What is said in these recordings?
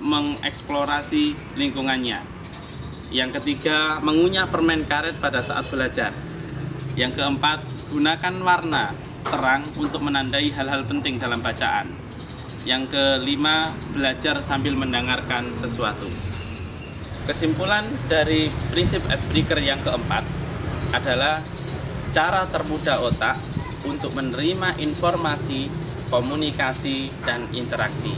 mengeksplorasi lingkungannya. Yang ketiga, mengunyah permen karet pada saat belajar. Yang keempat, gunakan warna terang untuk menandai hal-hal penting dalam bacaan. Yang kelima, belajar sambil mendengarkan sesuatu. Kesimpulan dari prinsip Icebreaker yang keempat adalah cara termudah otak untuk menerima informasi, komunikasi, dan interaksi.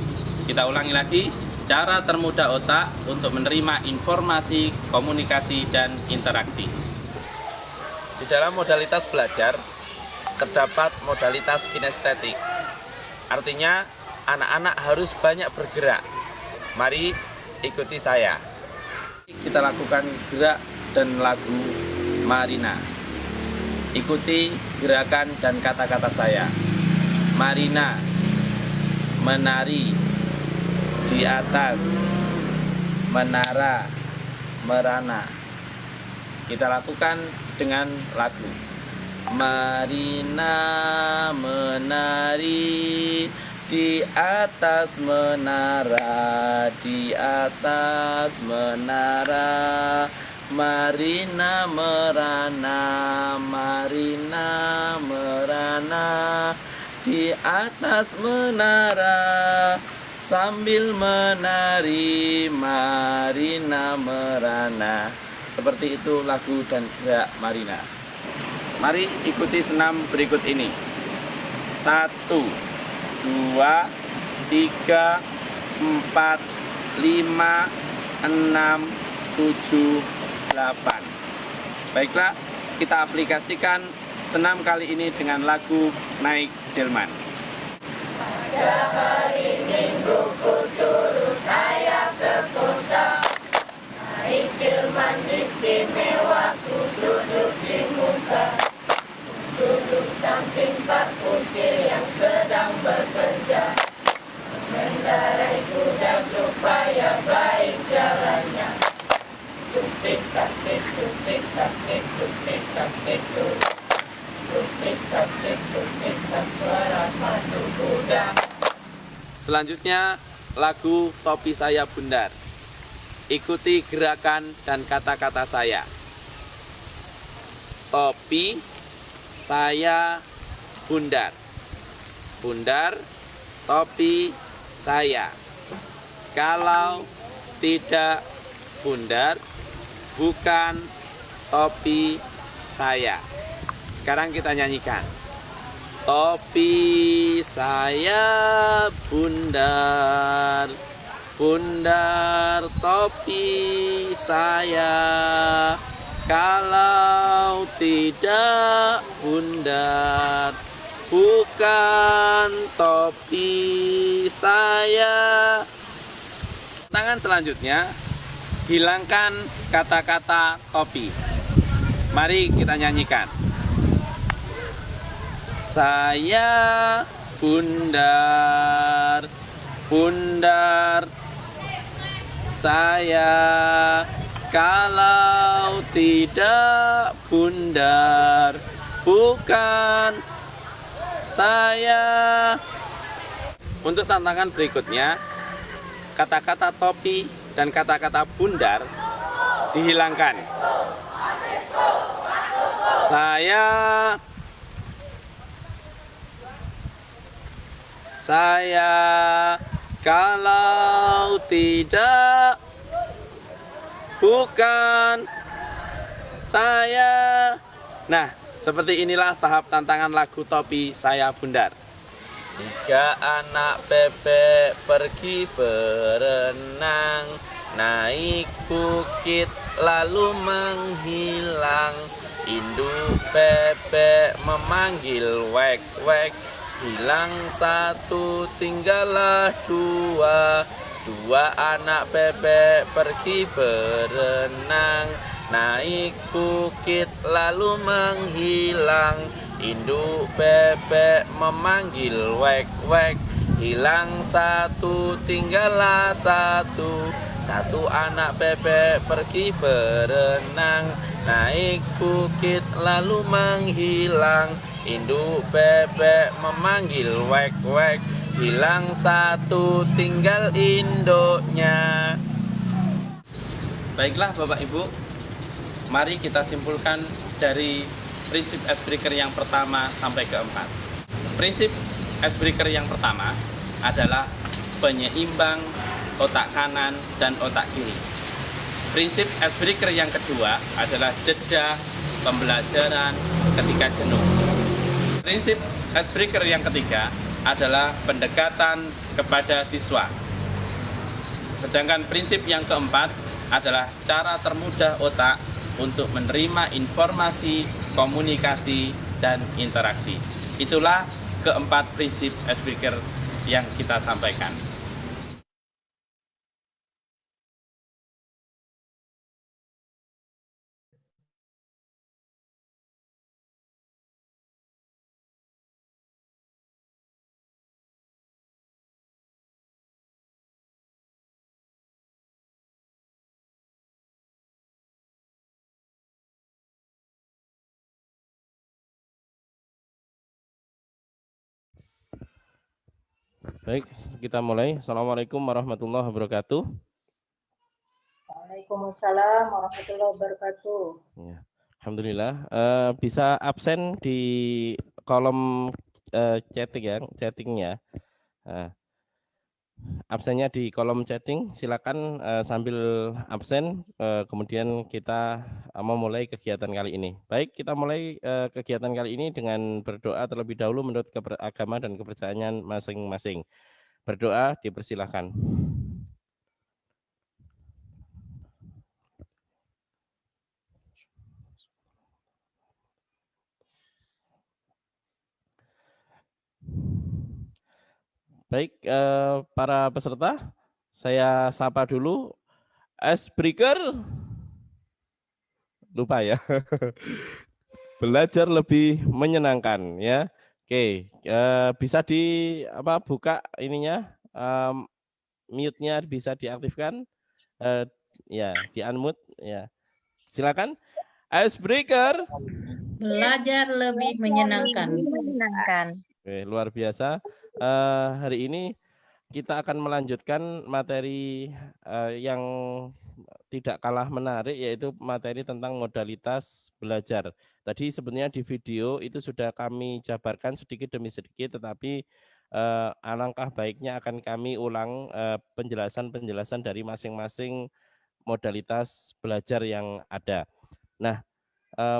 Kita ulangi lagi, cara termudah otak untuk menerima informasi, komunikasi, dan interaksi. Di dalam modalitas belajar, terdapat modalitas kinestetik. Artinya, anak-anak harus banyak bergerak. Mari ikuti saya. Kita lakukan gerak dan lagu Marina. Ikuti gerakan dan kata-kata saya. Marina menari di atas menara merana. Kita lakukan dengan lagu. Marina menari di atas menara, di atas menara. Marina merana, Marina merana di atas menara. Sambil menari, Marina merana. Seperti itu lagu dan gerak Marina. Mari ikuti senam berikut ini. 1, 2, 3, 4, 5, 6, 7, 8. Baiklah, kita aplikasikan senam kali ini dengan lagu Naik Delman. Pada hari Minggu ku turut ayah ke kota. Naik delman istimewa, ku duduk di muka. Duduk samping Pak Kusir yang sedang bekerja. Mengendarai kuda supaya baik jalannya. Tuk-tik tak-tik, tuk-tik tak-tik, tuk-tik tak-tik, tuk. Tuk-tik-tak-tik, tuk-tik-tak, suara sepatu kuda. Selanjutnya lagu Topi Saya Bundar. Ikuti gerakan dan kata-kata saya. Topi saya bundar. Bundar, topi saya. Kalau tidak bundar, bukan topi saya. Sekarang kita nyanyikan. Topi saya bundar, bundar topi saya. Kalau tidak bundar, bukan topi saya. Tangan selanjutnya, hilangkan kata-kata topi. Mari kita nyanyikan. Saya bundar, bundar saya. Kalau tidak bundar, bukan saya. Untuk tantangan berikutnya, kata-kata topi dan kata-kata bundar dihilangkan. Saya kalau tidak bukan saya. Nah, seperti inilah tahap tantangan lagu Topi Saya Bundar. 3 anak bebek pergi berenang, naik bukit lalu menghilang. Induk bebek memanggil wek wek, hilang 1 tinggallah 2. 2 anak bebek pergi berenang, naik bukit lalu menghilang. Induk bebek memanggil wek wek, hilang 1 tinggallah 1. 1 anak bebek pergi berenang, naik bukit lalu menghilang. Induk bebek memanggil wek wek, hilang satu tinggal induknya. Baiklah Bapak Ibu, mari kita simpulkan dari prinsip icebreaker yang pertama sampai keempat. Prinsip icebreaker yang pertama adalah penyeimbang otak kanan dan otak kiri. Prinsip icebreaker yang kedua adalah jeda pembelajaran ketika jenuh. Prinsip icebreaker yang ketiga adalah pendekatan kepada siswa. Sedangkan prinsip yang keempat adalah cara termudah otak untuk menerima informasi, komunikasi, dan interaksi. Itulah keempat prinsip icebreaker yang kita sampaikan. Baik, kita mulai. Assalamualaikum warahmatullahi wabarakatuh. Waalaikumsalam warahmatullahi wabarakatuh. Ya, alhamdulillah. Bisa absen di kolom chattingnya. Absennya di kolom chatting. Silakan sambil absen. Kemudian kita memulai kegiatan kali ini. Baik, kita mulai kegiatan kali ini dengan berdoa terlebih dahulu menurut agama dan kepercayaan masing-masing. Berdoa dipersilahkan. Baik, para peserta, saya sapa dulu. Icebreaker, lupa ya. Belajar lebih menyenangkan ya. Oke, bisa buka ininya, mute-nya bisa diaktifkan, ya, di unmute ya. Silakan. Icebreaker. Belajar lebih menyenangkan. Oke, luar biasa. Hari ini kita akan melanjutkan materi yang tidak kalah menarik, yaitu materi tentang modalitas belajar. Tadi sebenarnya di video itu sudah kami jabarkan sedikit demi sedikit, tetapi alangkah baiknya akan kami ulang penjelasan-penjelasan dari masing-masing modalitas belajar yang ada. Nah,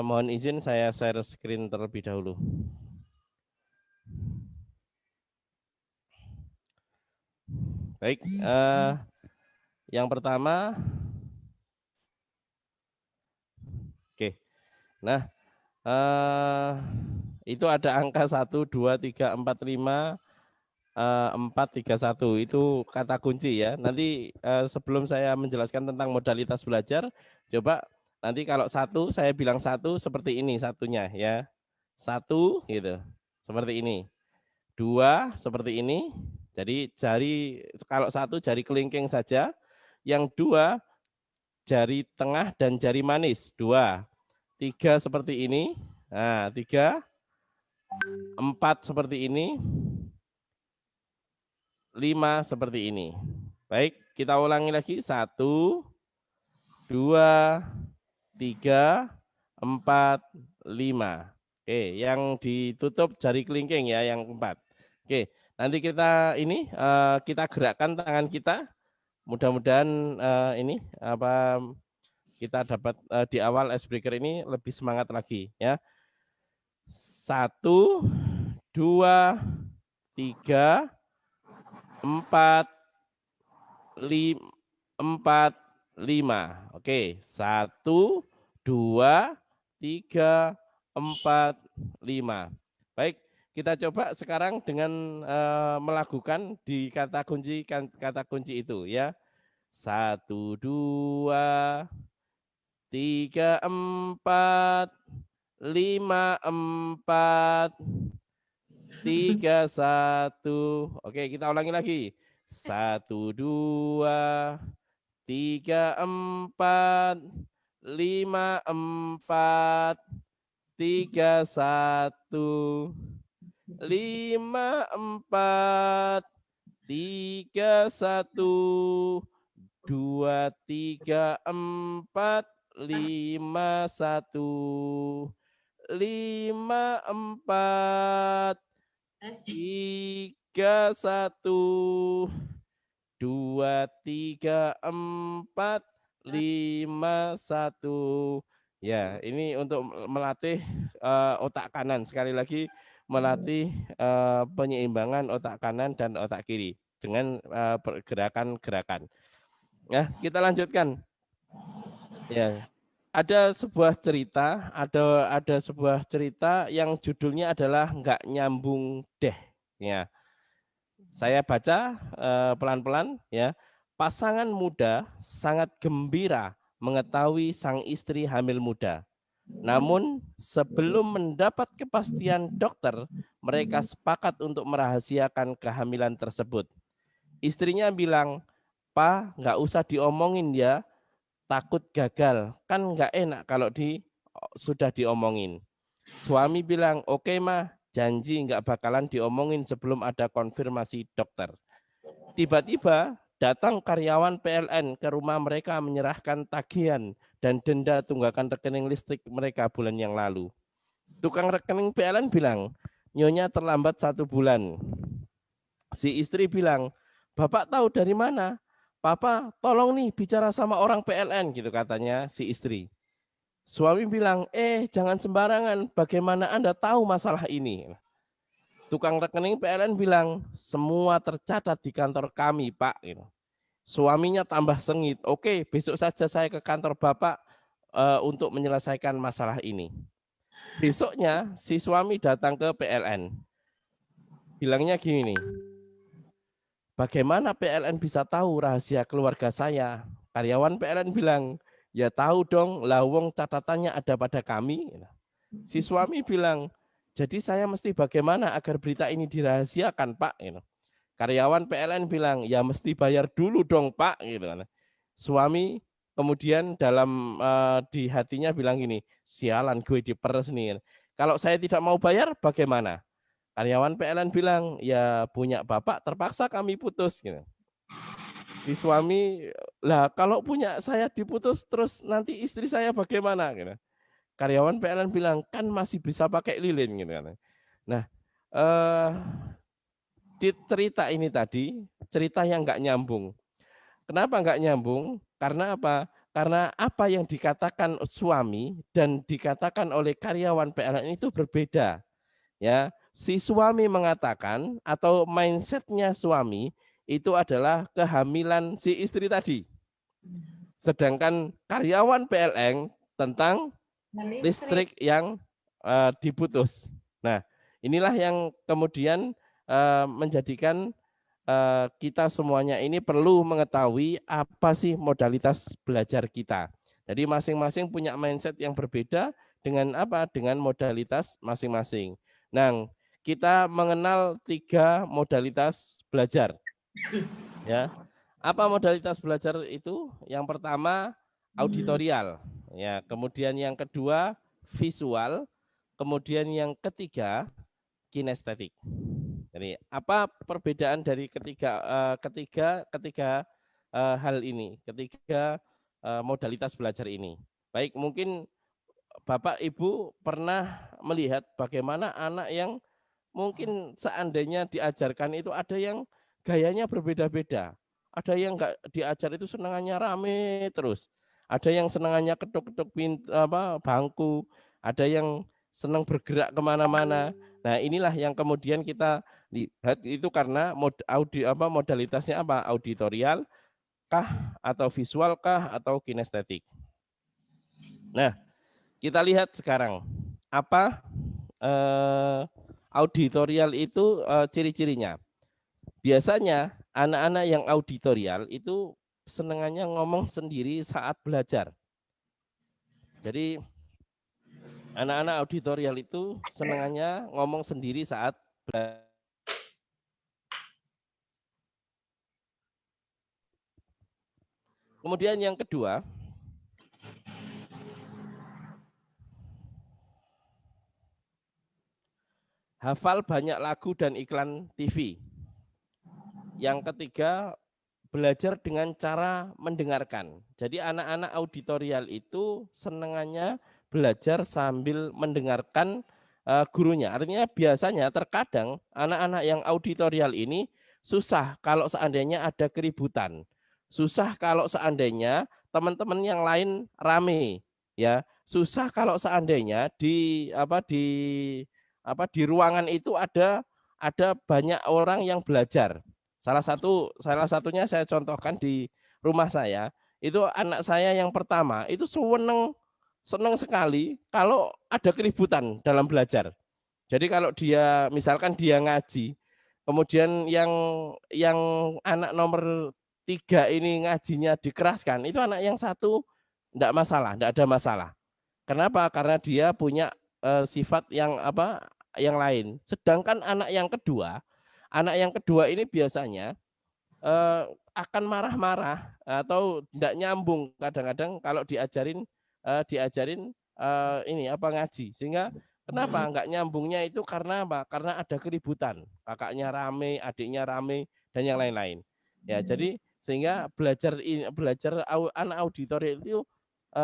mohon izin saya share screen terlebih dahulu. Baik, yang pertama, oke. Nah, itu ada angka 1, 2, 3, 4, 5, 4, 3, 1. Itu kata kunci ya. Nanti sebelum saya menjelaskan tentang modalitas belajar, coba nanti kalau 1, saya bilang 1 seperti ini satunya ya. 1 gitu, seperti ini. 2 seperti ini. Jadi kalau 1 jari kelingking saja, yang 2 jari tengah dan jari manis, 2. 3 seperti ini, nah 3, 4 seperti ini, 5 seperti ini. Baik, kita ulangi lagi, 1, 2, 3, 4, 5. Oke, yang ditutup jari kelingking ya, yang 4. Oke, nanti kita gerakkan tangan kita. Mudah-mudahan kita dapat di awal icebreaker ini lebih semangat lagi ya. 1, 2, 3, 4, 5. Oke, 1, 2, 3, 4, 5. Baik, kita coba sekarang dengan melakukan di kata kunci itu ya. 1, 2, 3, 4, 5, 4, 3, 1. Oke, kita ulangi lagi. 1, 2, 3, 4, 5, 4, 3, 1. 5, 4, 3, 1, 2, 3, 4, 5, 1, 5, 4, 3, 1, 2, 3, 4, 5, 1. Ya, ini untuk melatih otak kanan. Sekali lagi melatih penyeimbangan otak kanan dan otak kiri dengan gerakan-gerakan. Ya, kita lanjutkan. Ya, ada sebuah cerita, ada sebuah cerita yang judulnya adalah nggak nyambung deh. Ya, saya baca pelan-pelan ya. Pasangan muda sangat gembira mengetahui sang istri hamil muda. Namun sebelum mendapat kepastian dokter, mereka sepakat untuk merahasiakan kehamilan tersebut. Istrinya bilang, "Pa, nggak usah diomongin ya, takut gagal. Kan nggak enak kalau sudah diomongin." Suami bilang, "Oke mah, janji nggak bakalan diomongin sebelum ada konfirmasi dokter." Tiba-tiba datang karyawan PLN ke rumah mereka menyerahkan tagihan dan denda tunggakan rekening listrik mereka bulan yang lalu. Tukang rekening PLN bilang, "Nyonya terlambat 1 bulan." Si istri bilang, "Bapak tahu dari mana? Papa, tolong nih bicara sama orang PLN," gitu katanya si istri. Suami bilang, "Jangan sembarangan, bagaimana Anda tahu masalah ini?" Tukang rekening PLN bilang, "Semua tercatat di kantor kami, Pak." Gitu. Suaminya tambah sengit, "Oke, besok saja saya ke kantor Bapak untuk menyelesaikan masalah ini." Besoknya si suami datang ke PLN. Bilangnya gini, "Bagaimana PLN bisa tahu rahasia keluarga saya?" Karyawan PLN bilang, "Ya tahu dong, lawong catatannya ada pada kami." Si suami bilang, "Jadi saya mesti bagaimana agar berita ini dirahasiakan, Pak?" Karyawan PLN bilang, "Ya mesti bayar dulu dong, Pak." Gitu. Suami kemudian di hatinya bilang gini, "Sialan gue diperes nih. Kalau saya tidak mau bayar bagaimana?" Karyawan PLN bilang, "Ya punya Bapak terpaksa kami putus." Gitu. Si suami, "Lah kalau punya saya diputus terus nanti istri saya bagaimana?" Gitu. Karyawan PLN bilang, "Kan masih bisa pakai lilin." Gitu. Nah, eh, cerita ini tadi cerita yang nggak nyambung. Kenapa nggak nyambung? Karena apa? Karena apa yang dikatakan suami dan dikatakan oleh karyawan PLN itu berbeda. Ya, si suami mengatakan atau mindsetnya suami itu adalah kehamilan si istri tadi. Sedangkan karyawan PLN tentang listrik yang diputus. Nah, inilah yang kemudian menjadikan kita semuanya ini perlu mengetahui apa sih modalitas belajar kita. Jadi masing-masing punya mindset yang berbeda dengan apa? Dengan modalitas masing-masing. Nah, kita mengenal 3 modalitas belajar. Ya. Apa modalitas belajar itu? Yang pertama auditorial, ya. Kemudian yang kedua visual, kemudian yang ketiga kinestetik. Jadi apa perbedaan dari ketiga hal ini, ketiga modalitas belajar ini? Baik, mungkin Bapak Ibu pernah melihat bagaimana anak yang mungkin seandainya diajarkan itu ada yang gayanya berbeda-beda. Ada yang enggak diajar itu senangannya rame terus. Ada yang senangannya ketuk-ketuk bangku, ada yang senang bergerak kemana-mana. Nah, inilah yang kemudian kita lihat itu karena modalitasnya apa? Auditorial kah atau visual kah atau kinestetik. Nah, kita lihat sekarang apa auditorial itu ciri-cirinya. Biasanya anak-anak yang auditorial itu senangannya ngomong sendiri saat belajar. Jadi anak-anak auditorial itu senangannya ngomong sendiri saat belajar. Kemudian yang kedua, hafal banyak lagu dan iklan TV. Yang ketiga, belajar dengan cara mendengarkan. Jadi anak-anak auditorial itu senangannya belajar sambil mendengarkan gurunya. Artinya biasanya terkadang anak-anak yang auditorial ini susah kalau seandainya ada keributan. Susah kalau seandainya teman-teman yang lain rame, ya. Susah kalau seandainya di ruangan itu ada banyak orang yang belajar. Salah satunya saya contohkan di rumah saya, itu anak saya yang pertama itu seneng sekali kalau ada keributan dalam belajar. Jadi kalau dia misalkan dia ngaji, kemudian yang anak nomor 3 ini ngajinya dikeraskan, itu anak yang satu enggak ada masalah. Kenapa? Karena dia punya sifat yang lain. Sedangkan anak yang kedua ini biasanya akan marah-marah atau tidak nyambung kadang-kadang kalau diajarin ngaji. Sehingga kenapa nggak nyambungnya itu karena apa? Karena ada keributan, kakaknya rame, adiknya rame, dan yang lain-lain. Ya, jadi sehingga belajar anak auditorial itu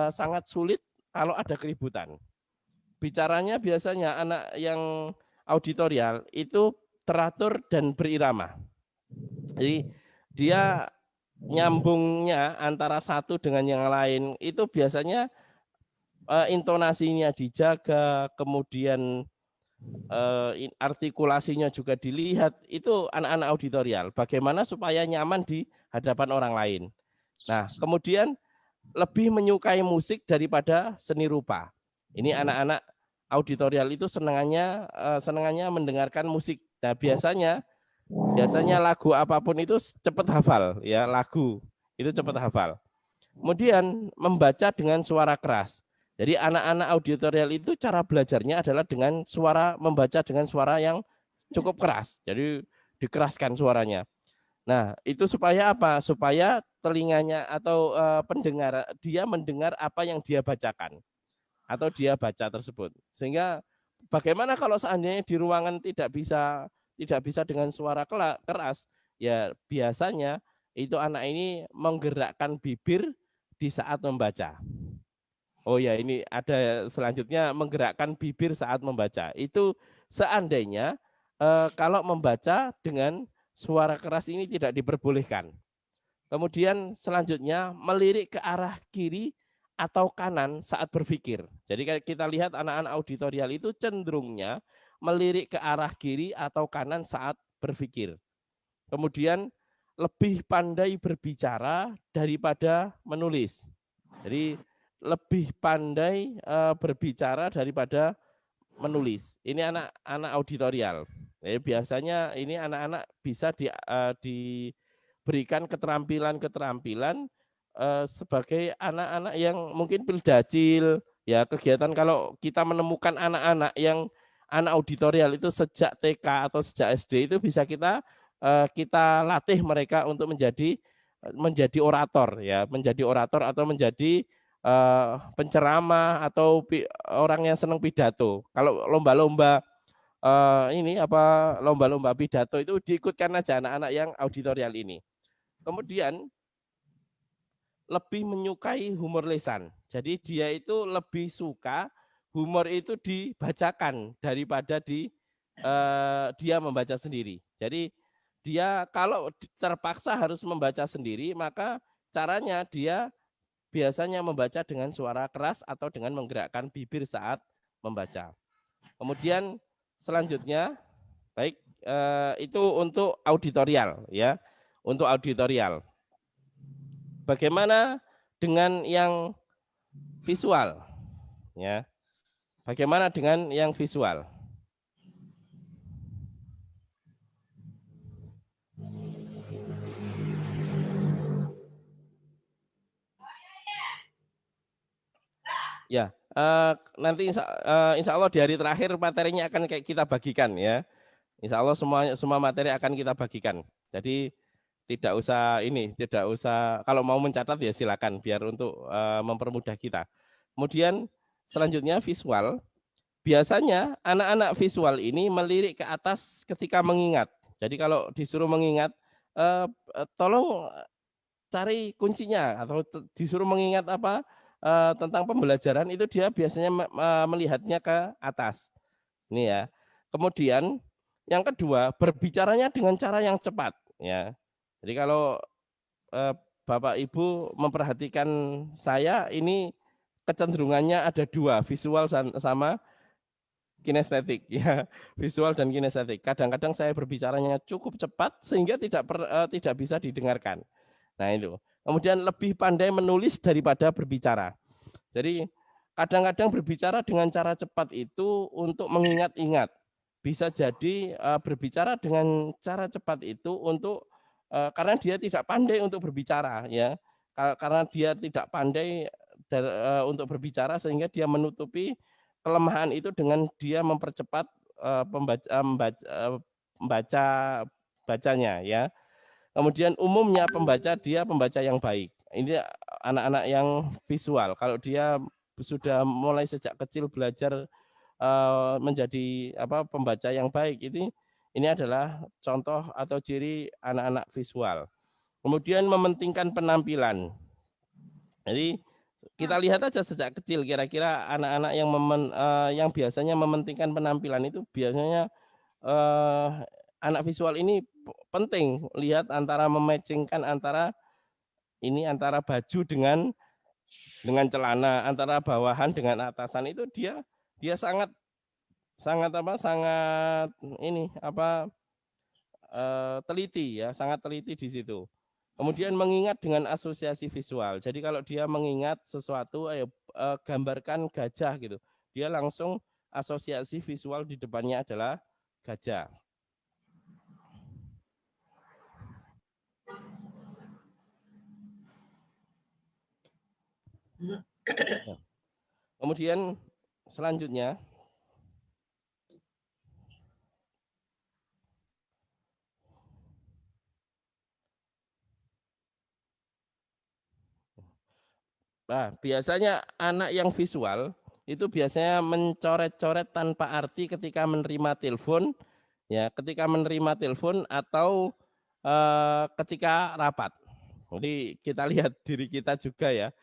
sangat sulit kalau ada keributan. Bicaranya biasanya anak yang auditorial itu teratur dan berirama. Jadi dia nyambungnya antara satu dengan yang lain itu biasanya intonasinya dijaga, kemudian artikulasinya juga dilihat. Itu anak-anak auditorial. Bagaimana supaya nyaman di hadapan orang lain. Nah, kemudian lebih menyukai musik daripada seni rupa. Ini anak-anak auditorial itu senangannya mendengarkan musik. Nah, biasanya lagu apapun itu cepat hafal, ya, lagu itu cepat hafal. Kemudian membaca dengan suara keras. Jadi anak-anak auditorial itu cara belajarnya adalah dengan membaca dengan suara yang cukup keras. Jadi dikeraskan suaranya. Nah, itu supaya apa? Supaya telinganya atau dia mendengar apa yang dia bacakan atau dia baca tersebut. Sehingga bagaimana kalau seandainya di ruangan tidak bisa dengan suara keras, ya biasanya itu anak ini menggerakkan bibir di saat membaca. Oh ya, ini ada selanjutnya menggerakkan bibir saat membaca. Itu seandainya kalau membaca dengan suara keras ini tidak diperbolehkan. Kemudian selanjutnya melirik ke arah kiri atau kanan saat berpikir. Jadi kita lihat anak-anak auditorial itu cenderungnya melirik ke arah kiri atau kanan saat berpikir. Kemudian lebih pandai berbicara daripada menulis. Jadi lebih pandai berbicara daripada menulis. Ini anak-anak auditorial. Biasanya ini anak-anak bisa diberikan keterampilan sebagai anak-anak yang mungkin pildacil, ya, kegiatan. Kalau kita menemukan anak-anak yang anak auditorial itu sejak TK atau sejak SD, itu bisa kita latih mereka untuk menjadi orator, ya, menjadi orator atau menjadi penceramah atau orang yang senang pidato. Kalau lomba-lomba lomba-lomba pidato itu diikutkan aja anak-anak yang auditorial ini. Kemudian lebih menyukai humor lisan. Jadi dia itu lebih suka humor itu dibacakan daripada dia membaca sendiri. Jadi dia kalau terpaksa harus membaca sendiri, maka caranya dia biasanya membaca dengan suara keras atau dengan menggerakkan bibir saat membaca. Kemudian selanjutnya, baik, itu untuk auditorial, ya, untuk auditorial. Bagaimana dengan yang visual, ya? Bagaimana dengan yang visual? Ya, nanti insya Allah di hari terakhir materinya akan kita bagikan, ya. Insya Allah semua materi akan kita bagikan. Jadi tidak usah kalau mau mencatat ya silakan biar untuk mempermudah kita. Kemudian selanjutnya visual. biasanya anak-anak visual ini melirik ke atas ketika mengingat. Jadi kalau disuruh mengingat, tolong cari kuncinya atau disuruh mengingat apa tentang pembelajaran itu dia biasanya melihatnya ke atas. Ini ya. Kemudian yang kedua berbicaranya dengan cara yang cepat. Ya. Jadi kalau Bapak Ibu memperhatikan saya ini kecenderungannya ada dua, visual sama kinestetik ya, visual dan kinestetik. Kadang-kadang saya berbicaranya cukup cepat sehingga tidak bisa didengarkan. Nah itu. Kemudian lebih pandai menulis daripada berbicara. Jadi kadang-kadang berbicara dengan cara cepat itu untuk mengingat-ingat. Bisa jadi berbicara dengan cara cepat itu untuk karena dia tidak pandai untuk berbicara ya. Karena dia tidak pandai untuk berbicara sehingga dia menutupi kelemahan itu dengan dia mempercepat bacanya ya. Kemudian umumnya dia pembaca yang baik. Ini anak-anak yang visual. Kalau dia sudah mulai sejak kecil belajar menjadi pembaca yang baik, ini adalah contoh atau ciri anak-anak visual. Kemudian mementingkan penampilan. Jadi kita lihat aja sejak kecil kira-kira anak-anak yang biasanya mementingkan penampilan itu biasanya anak visual ini penting lihat antara mematchingkan antara baju dengan celana, antara bawahan dengan atasan itu dia sangat teliti ya, sangat teliti di situ. Kemudian mengingat dengan asosiasi visual. Jadi kalau dia mengingat sesuatu, gambarkan gajah gitu, dia langsung asosiasi visual di depannya adalah gajah. Kemudian selanjutnya biasanya anak yang visual itu biasanya mencoret-coret tanpa arti ketika menerima telepon ya, ketika menerima telepon atau ketika rapat. Jadi kita lihat diri kita juga ya,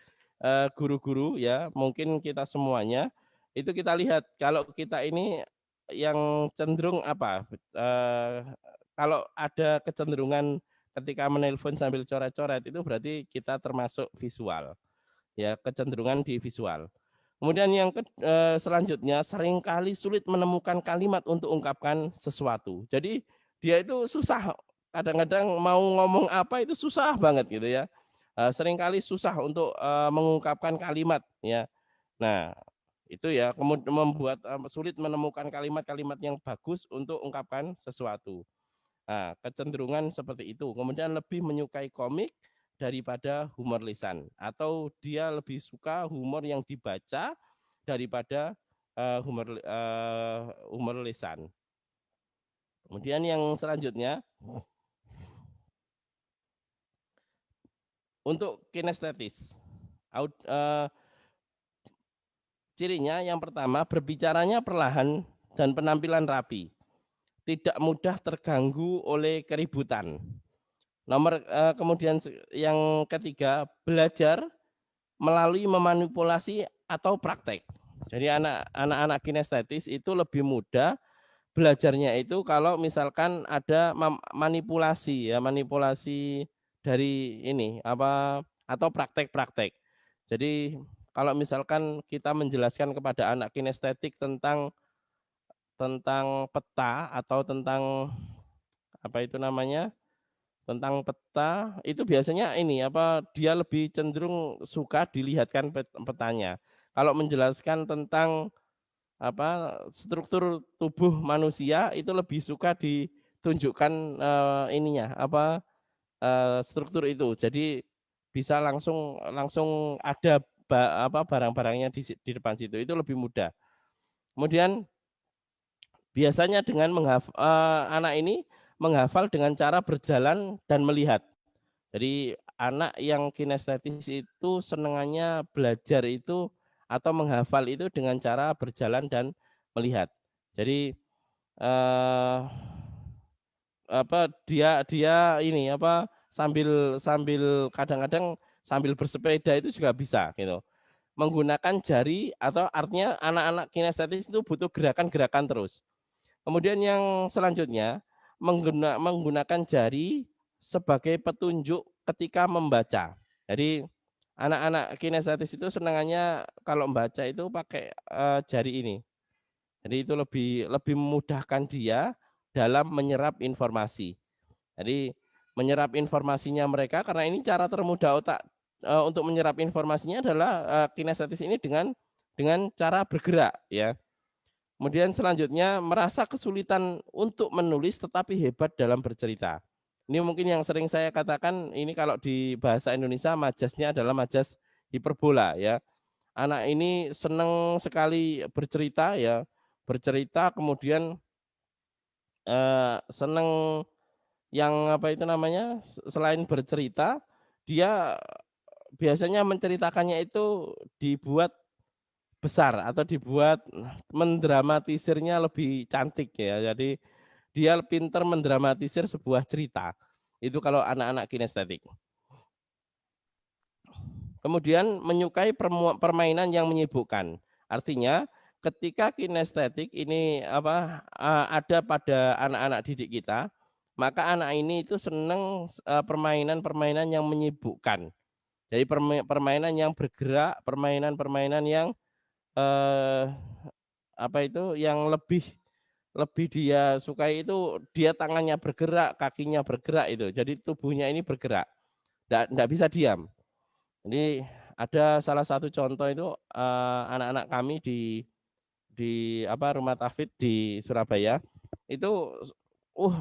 guru-guru ya, mungkin kita semuanya itu kita lihat kalau kita ini yang cenderung kalau ada kecenderungan ketika menelpon sambil coret-coret itu berarti kita termasuk visual ya, kecenderungan di visual. Kemudian yang selanjutnya seringkali sulit menemukan kalimat untuk ungkapkan sesuatu. Jadi dia itu susah, kadang-kadang mau ngomong apa itu susah banget gitu ya. Seringkali susah untuk mengungkapkan kalimat ya. Nah itu ya kemudian membuat sulit menemukan kalimat-kalimat yang bagus untuk ungkapkan sesuatu. Nah, kecenderungan seperti itu. Kemudian lebih menyukai komik daripada humor lisan, atau dia lebih suka humor yang dibaca daripada humor lisan. Kemudian yang selanjutnya untuk kinestetis, cirinya yang pertama berbicaranya perlahan dan penampilan rapi, tidak mudah terganggu oleh keributan. Kemudian yang ketiga, belajar melalui memanipulasi atau praktek. Jadi anak-anak kinestetis itu lebih mudah belajarnya itu kalau misalkan ada manipulasi ya, manipulasi dari atau praktek-praktek. Jadi kalau misalkan kita menjelaskan kepada anak kinestetik tentang peta atau tentang tentang peta itu biasanya dia lebih cenderung suka dilihatkan petanya. Kalau menjelaskan tentang struktur tubuh manusia itu lebih suka ditunjukkan struktur itu. Jadi bisa langsung ada barang-barangnya di depan situ, itu lebih mudah. Kemudian biasanya dengan anak ini menghafal dengan cara berjalan dan melihat. Jadi anak yang kinestetis itu senangannya belajar itu atau menghafal itu dengan cara berjalan dan melihat. Jadi eh, dia ini apa sambil sambil kadang-kadang sambil bersepeda itu juga bisa gitu. Menggunakan jari atau artinya anak-anak kinestetis itu butuh gerakan-gerakan terus. Kemudian yang selanjutnya menggunakan jari sebagai petunjuk ketika membaca. Jadi anak-anak kinestetis itu senangannya kalau membaca itu pakai jari ini. Jadi itu lebih lebih memudahkan dia dalam menyerap informasi. Jadi menyerap informasinya mereka karena ini cara termudah otak untuk menyerap informasinya adalah kinestetis ini dengan cara bergerak ya. Kemudian selanjutnya merasa kesulitan untuk menulis tetapi hebat dalam bercerita. Ini mungkin yang sering saya katakan ini kalau di bahasa Indonesia majasnya adalah majas hiperbola ya. Anak ini senang sekali bercerita ya, bercerita kemudian senang yang apa itu namanya selain bercerita dia biasanya menceritakannya itu dibuat besar atau dibuat mendramatisirnya lebih cantik ya. Jadi dia pinter mendramatisir sebuah cerita. Itu kalau anak-anak kinestetik. Kemudian menyukai permainan yang menyibukkan. Artinya ketika kinestetik ini ada pada anak-anak didik kita, maka anak ini itu senang permainan-permainan yang menyibukkan. Jadi permainan yang bergerak, permainan-permainan yang eh, yang lebih lebih dia sukai itu dia tangannya bergerak, kakinya bergerak itu. Jadi tubuhnya ini bergerak. Enggak bisa diam. Jadi ada salah satu contoh itu anak-anak kami di rumah tafid di Surabaya itu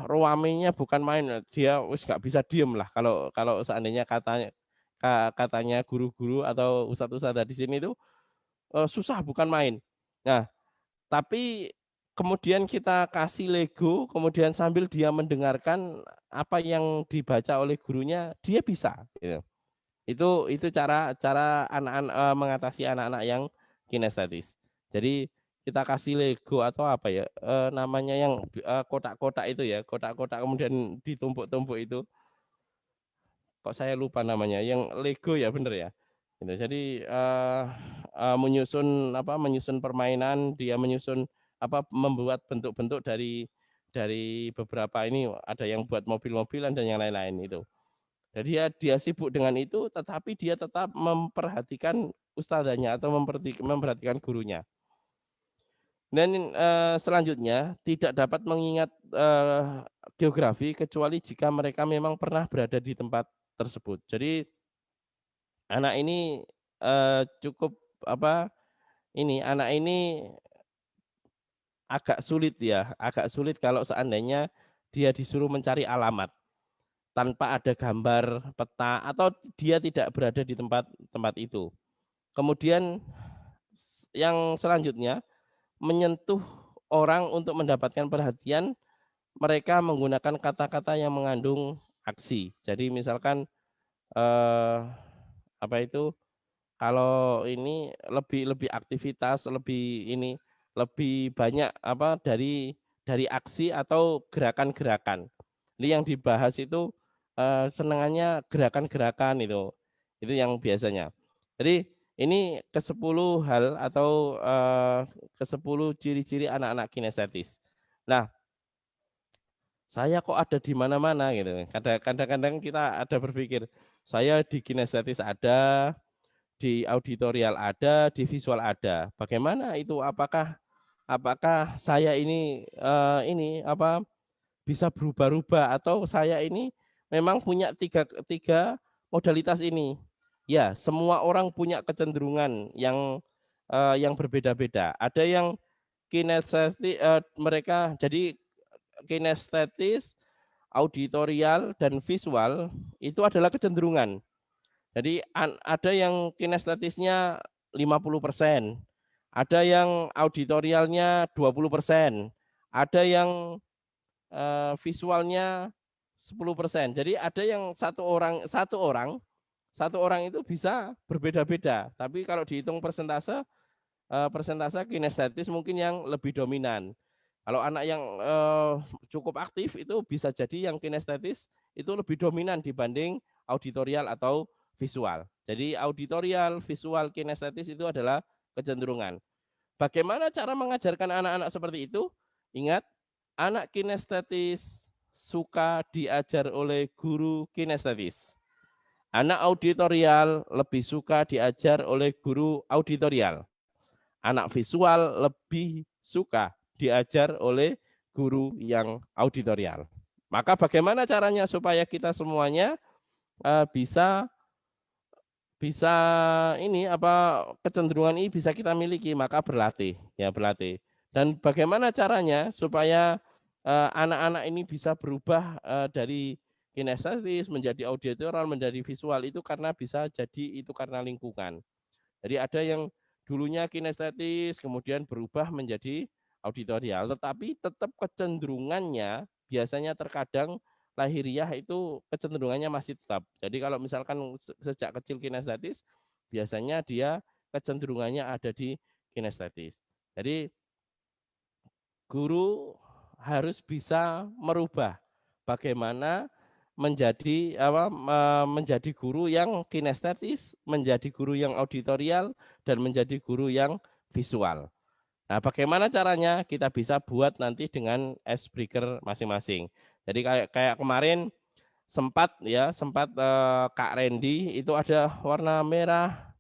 ruamenya bukan main, dia wis nggak bisa diem lah kalau kalau seandainya katanya guru-guru atau ustadz-ustadz di sini itu susah bukan main. Nah, tapi kemudian kita kasih Lego, kemudian sambil dia mendengarkan apa yang dibaca oleh gurunya, dia bisa gitu. Itu cara cara anak-anak mengatasi anak-anak yang kinestetis. Jadi kita kasih Lego atau apa ya namanya yang kotak-kotak itu ya, kotak-kotak kemudian ditumpuk-tumpuk itu. Kok saya lupa namanya, yang Lego ya bener ya. Gitu. Jadi menyusun permainan, dia menyusun membuat bentuk-bentuk dari beberapa ini ada yang buat mobil-mobilan dan yang lain-lain itu. Jadi dia sibuk dengan itu, tetapi dia tetap memperhatikan ustadzanya atau memperhatikan gurunya. Dan selanjutnya tidak dapat mengingat geografi kecuali jika mereka memang pernah berada di tempat tersebut. Jadi anak ini cukup anak ini agak sulit kalau seandainya dia disuruh mencari alamat tanpa ada gambar peta atau dia tidak berada di tempat itu. Kemudian yang selanjutnya menyentuh orang untuk mendapatkan perhatian, mereka menggunakan kata-kata yang mengandung aksi. Jadi misalkan kalau ini lebih aktivitas, lebih banyak dari aksi atau gerakan-gerakan. Jadi yang dibahas itu senangannya gerakan-gerakan itu yang biasanya. Jadi ini ke-10 hal atau ke-10 ciri-ciri anak-anak kinestetis. Nah, saya kok ada di mana-mana gitu. Kadang-kadang kita ada berpikir, saya di kinestetis ada, di auditorial ada, di visual ada. Bagaimana itu? Apakah saya ini bisa berubah-ubah atau saya ini memang punya tiga modalitas ini? Ya, semua orang punya kecenderungan yang berbeda-beda. Ada yang kinestetis mereka jadi kinestetis, auditorial dan visual itu adalah kecenderungan. Jadi ada yang kinestetisnya 50%, ada yang auditorialnya 20%, ada yang visualnya 10%. Jadi ada yang satu orang itu bisa berbeda-beda. Tapi kalau dihitung persentase persentase kinestetis mungkin yang lebih dominan. Kalau anak yang cukup aktif itu bisa jadi yang kinestetis itu lebih dominan dibanding auditorial atau visual. Jadi auditorial, visual, kinestetis itu adalah kecenderungan. Bagaimana cara mengajarkan anak-anak seperti itu? Ingat, anak kinestetis suka diajar oleh guru kinestetis. Anak auditorial lebih suka diajar oleh guru auditorial. Anak visual lebih suka diajar oleh guru yang auditorial. Maka bagaimana caranya supaya kita semuanya bisa ini kecenderungan ini bisa kita miliki? Maka berlatih, ya berlatih. Dan bagaimana caranya supaya anak-anak ini bisa berubah dari kinestetis menjadi auditorial menjadi visual, itu karena bisa jadi itu karena lingkungan. Jadi ada yang dulunya kinestetis kemudian berubah menjadi auditorial, tetapi tetap kecenderungannya biasanya terkadang lahiriah itu kecenderungannya masih tetap. Jadi kalau misalkan sejak kecil kinestetis, biasanya dia kecenderungannya ada di kinestetis. Jadi guru harus bisa merubah bagaimana menjadi guru yang kinestetis, menjadi guru yang auditorial, dan menjadi guru yang visual. Nah, bagaimana caranya? Kita bisa buat nanti dengan icebreaker masing-masing. Jadi kayak kemarin sempat Kak Randy itu ada warna merah,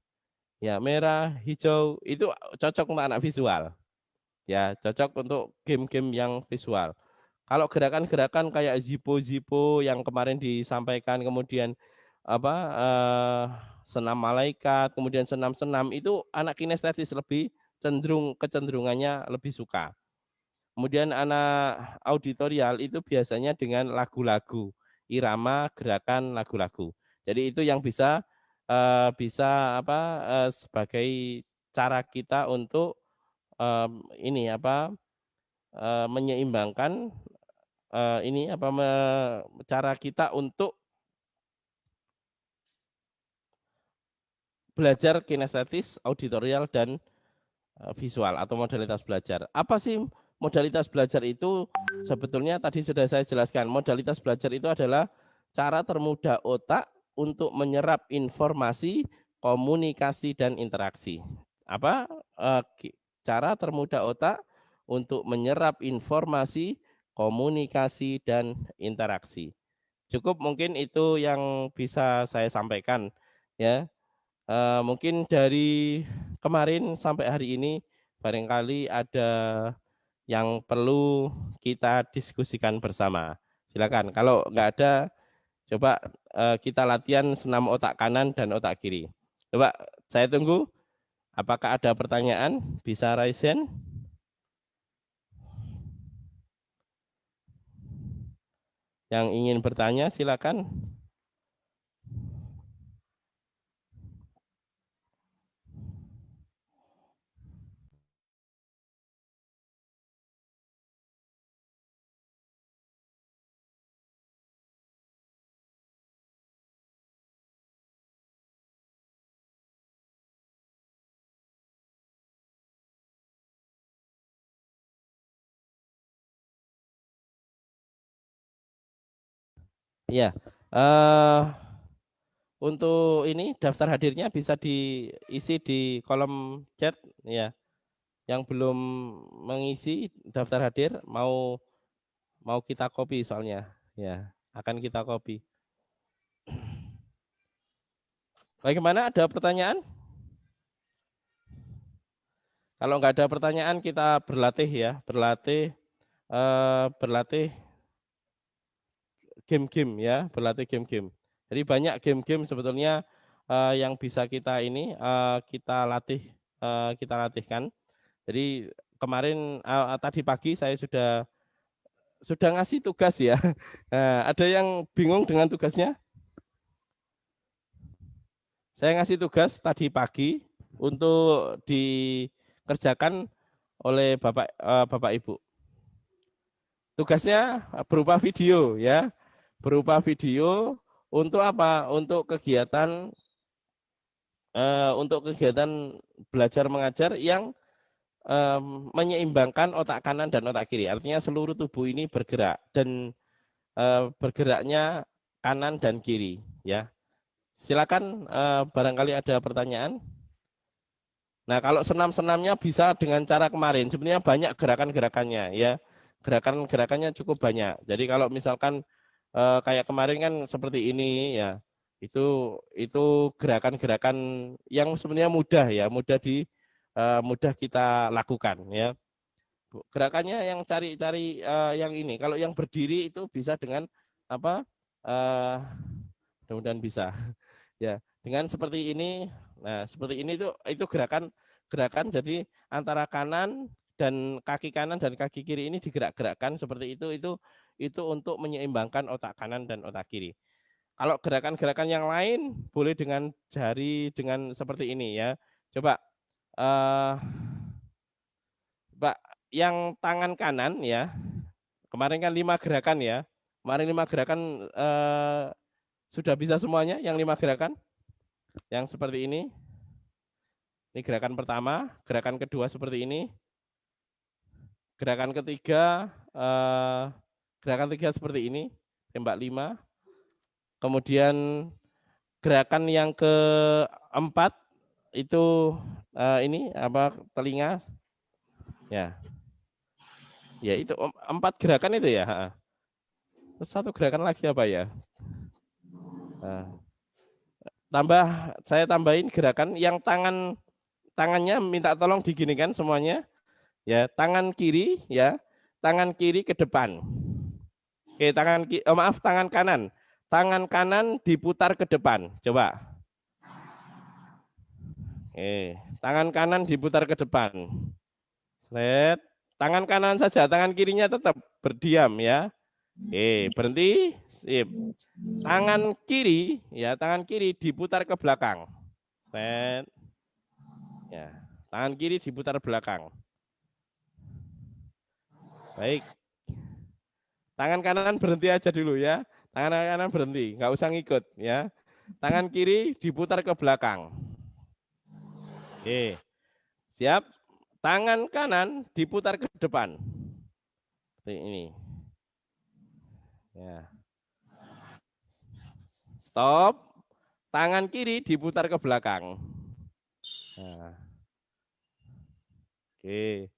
ya merah, hijau, itu cocok untuk anak visual. Ya, cocok untuk game-game yang visual. Kalau gerakan-gerakan kayak Zippo yang kemarin disampaikan, kemudian senam malaikat, kemudian senam-senam, itu anak kinestetis lebih kecenderungannya lebih suka. Kemudian anak auditorial itu biasanya dengan lagu-lagu, irama, gerakan lagu-lagu. Jadi itu yang bisa sebagai cara kita untuk menyeimbangkan cara kita untuk belajar kinestetis, auditorial, dan visual atau modalitas belajar. Apa sih modalitas belajar itu? Sebetulnya tadi sudah saya jelaskan. Modalitas belajar itu adalah cara termudah otak untuk menyerap informasi, komunikasi, dan interaksi. Cara termudah otak untuk menyerap informasi, komunikasi, dan interaksi. Cukup mungkin itu yang bisa saya sampaikan, ya. Mungkin dari kemarin sampai hari ini barangkali ada yang perlu kita diskusikan bersama. Silakan. Kalau nggak ada, coba kita latihan senam otak kanan dan otak kiri. Coba saya tunggu. Apakah ada pertanyaan? Bisa raise hand? Yang ingin bertanya silakan. Ya, untuk ini daftar hadirnya bisa diisi di kolom chat, ya. Yang belum mengisi daftar hadir mau kita copy soalnya, ya akan kita copy. Bagaimana? Ada pertanyaan? Kalau nggak ada pertanyaan kita berlatih, ya, berlatih game-game, ya, berlatih game-game. Jadi banyak game-game sebetulnya yang bisa kita kita latihkan. Jadi kemarin tadi pagi saya sudah ngasih tugas, ya. Nah, ada yang bingung dengan tugasnya? Saya ngasih tugas tadi pagi untuk dikerjakan oleh Bapak Ibu. Tugasnya berupa video, ya. Berupa video untuk apa? Untuk kegiatan belajar mengajar yang menyeimbangkan otak kanan dan otak kiri. Artinya seluruh tubuh ini bergerak dan bergeraknya kanan dan kiri ya. Silakan barangkali ada pertanyaan. Nah, kalau senam-senamnya bisa dengan cara kemarin. Sebenarnya banyak gerakan-gerakannya ya. Gerakan-gerakannya cukup banyak. Jadi kalau misalkan kayak kemarin kan seperti ini ya. Itu gerakan-gerakan yang sebenarnya mudah ya, mudah kita lakukan ya. Gerakannya yang cari-cari yang ini. Kalau yang berdiri itu bisa dengan apa? Mudah-mudahan bisa. Ya, dengan seperti ini. Nah, seperti ini itu gerakan jadi antara kanan dan kaki kiri ini digerak-gerakkan seperti itu untuk menyeimbangkan otak kanan dan otak kiri. Kalau gerakan-gerakan yang lain boleh dengan jari dengan seperti ini ya. Coba Pak, yang tangan kanan ya. Kemarin kan 5 gerakan ya. Kemarin 5 gerakan sudah bisa semuanya yang 5 gerakan? Yang seperti ini. Ini gerakan pertama, gerakan kedua seperti ini. Gerakan ketiga seperti ini, tembak 5. Kemudian gerakan yang keempat itu ini apa telinga. Ya. Ya itu 4 gerakan itu ya. Terus 1 gerakan lagi apa ya? Saya tambahin gerakan yang tangannya minta tolong diginikan semuanya. Ya, tangan kiri ya. Tangan kiri ke depan. Oke, tangan kanan. Tangan kanan diputar ke depan. Coba. Oke, tangan kanan diputar ke depan. Set. Tangan kanan saja, tangan kirinya tetap berdiam ya. Oke, berhenti. Sip. Tangan kiri ya, tangan kiri diputar ke belakang. Set. Ya, tangan kiri diputar belakang. Baik. Tangan kanan berhenti aja dulu ya. Tangan kanan berhenti, nggak usah ngikut ya. Tangan kiri diputar ke belakang. Oke. Siap. Tangan kanan diputar ke depan. Seperti ini. Ya. Stop. Tangan kiri diputar ke belakang. Nah. Oke.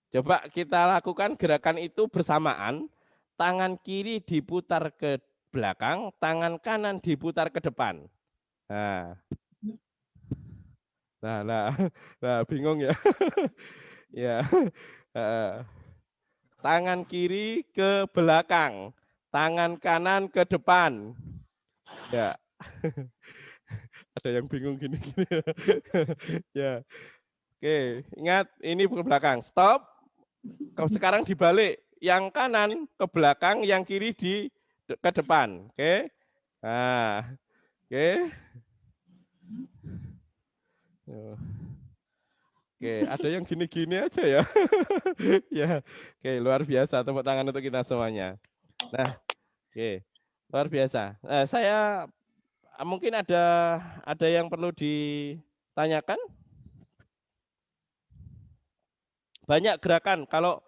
Coba kita lakukan gerakan itu bersamaan. Tangan kiri diputar ke belakang, tangan kanan diputar ke depan. Nah, nah bingung ya. Ya, tangan kiri ke belakang, tangan kanan ke depan. Ya, ada yang bingung gini-gini. Ya, oke, ingat ini ke belakang. Stop. Sekarang dibalik, yang kanan ke belakang, yang kiri ke depan. Oke, nah, oke. Oke, ada yang gini-gini aja ya. Ya, oke, luar biasa. Tepuk tangan untuk kita semuanya. Nah, oke, luar biasa. Saya mungkin ada yang perlu ditanyakan. Banyak gerakan. Kalau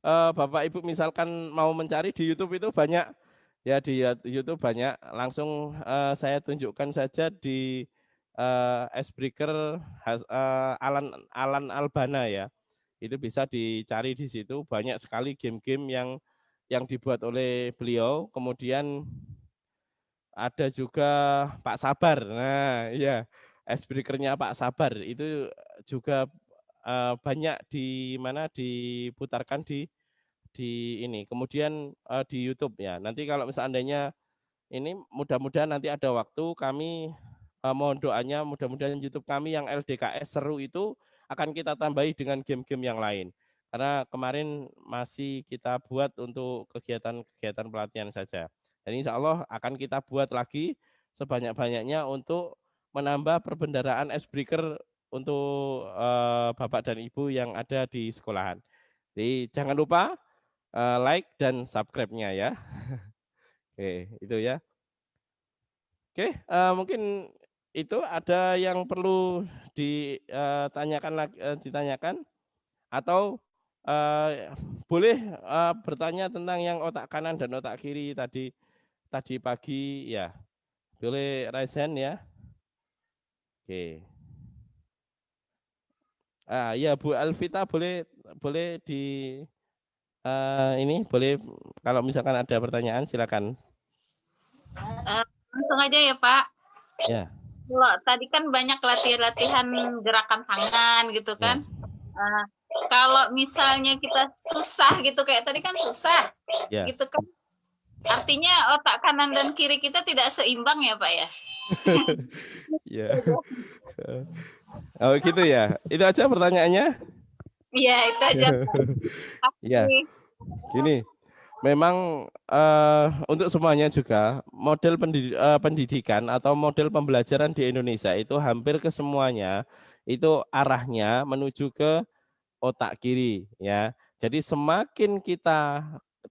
Bapak Ibu misalkan mau mencari di YouTube itu banyak. Ya di YouTube banyak. Langsung saya tunjukkan saja di Icebreaker Alan Albana ya. Itu bisa dicari di situ, banyak sekali game-game yang dibuat oleh beliau. Kemudian ada juga Pak Sabar. Nah, iya, Icebreaker-nya Pak Sabar itu juga banyak diputarkan di ini. Kemudian di YouTube ya. Nanti kalau misalnya ini mudah-mudahan nanti ada waktu kami mohon doanya mudah-mudahan YouTube kami yang LDKS seru itu akan kita tambahi dengan game-game yang lain. Karena kemarin masih kita buat untuk kegiatan-kegiatan pelatihan saja. Dan insya Allah akan kita buat lagi sebanyak-banyaknya untuk menambah perbendaraan Icebreaker untuk Bapak dan Ibu yang ada di sekolahan. Jadi jangan lupa like dan subscribe-nya ya. Oke, itu ya. Oke, mungkin itu ada yang perlu ditanyakan. Atau boleh bertanya tentang yang otak kanan dan otak kiri tadi pagi ya. Boleh raise hand ya. Oke. Ya Bu Alvita boleh di ini boleh kalau misalkan ada pertanyaan silakan. Langsung aja ya Pak. Ya. Kalau tadi kan banyak latihan gerakan tangan gitu kan. Kalau misalnya kita susah gitu kayak tadi kan susah, gitu kan. Artinya otak kanan dan kiri kita tidak seimbang ya Pak ya. Ya. Oh gitu ya. Itu aja pertanyaannya. Iya itu aja. Ya. Gini. Memang untuk semuanya juga model pendidikan atau model pembelajaran di Indonesia itu hampir ke semuanya itu arahnya menuju ke otak kiri ya. Jadi semakin kita